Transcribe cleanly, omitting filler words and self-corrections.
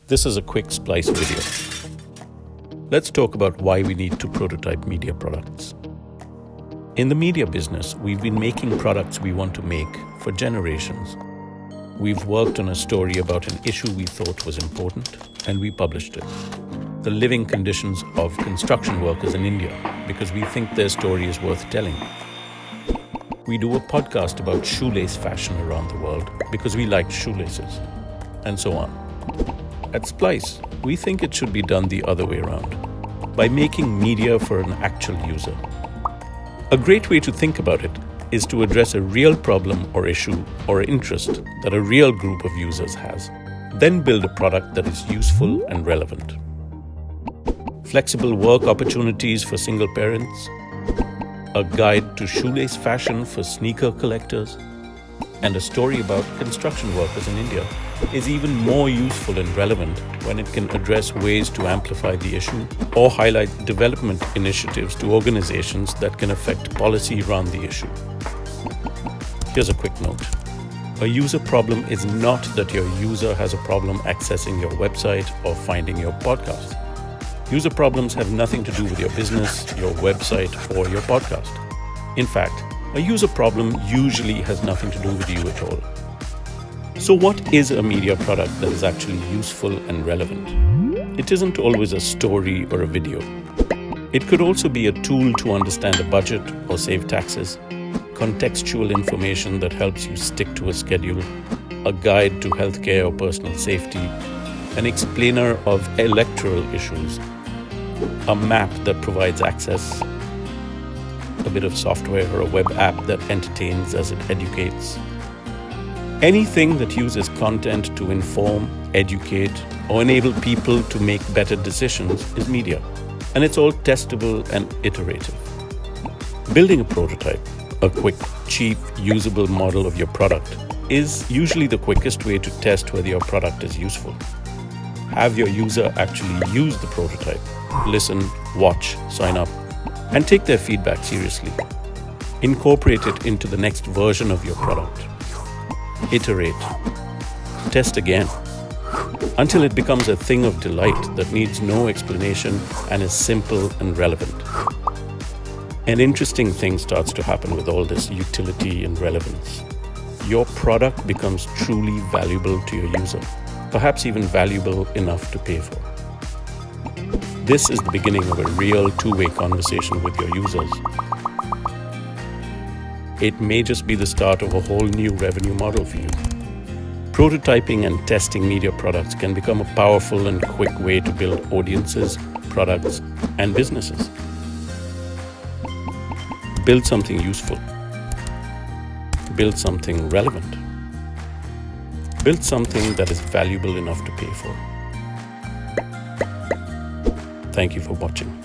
This is a quick Splice video. Let's talk about why we need to prototype media products. In the media business, we've been making products we want to make for generations. We've worked on a story about an issue we thought was important, and we published it. The living conditions of construction workers in India, because we think their story is worth telling. We do a podcast about shoelace fashion around the world because we liked shoelaces, and so on. At Splice, we think it should be done the other way around, by making media for an actual user. A great way to think about it is to address a real problem or issue or interest that a real group of users has, then build a product that is useful and relevant. Flexible work opportunities for single parents, a guide to shoelace fashion for sneaker collectors, and a story about construction workers in India is even more useful and relevant when it can address ways to amplify the issue or highlight development initiatives to organizations that can affect policy around the issue. Here's a quick note. A user problem is not that your user has a problem accessing your website or finding your podcast. User problems have nothing to do with your business, your website, or your podcast. In fact, a user problem usually has nothing to do with you at all. So what is a media product that is actually useful and relevant? It isn't always a story or a video. It could also be a tool to understand a budget or save taxes, contextual information that helps you stick to a schedule, a guide to healthcare or personal safety, an explainer of electoral issues, a map that provides access, a bit of software or a web app that entertains as it educates. Anything that uses content to inform, educate, or enable people to make better decisions is media, and it's all testable and iterative. Building a prototype, a quick, cheap, usable model of your product, is usually the quickest way to test whether your product is useful. Have your user actually use the prototype, listen, watch, sign up, and take their feedback seriously. Incorporate it into the next version of your product. Iterate. Test again. Until it becomes a thing of delight that needs no explanation and is simple and relevant. An interesting thing starts to happen with all this utility and relevance. Your product becomes truly valuable to your user, perhaps even valuable enough to pay for. This is the beginning of a real two-way conversation with your users. It may just be the start of a whole new revenue model for you. Prototyping and testing media products can become a powerful and quick way to build audiences, products, and businesses. Build something useful. Build something relevant. Build something that is valuable enough to pay for. Thank you for watching.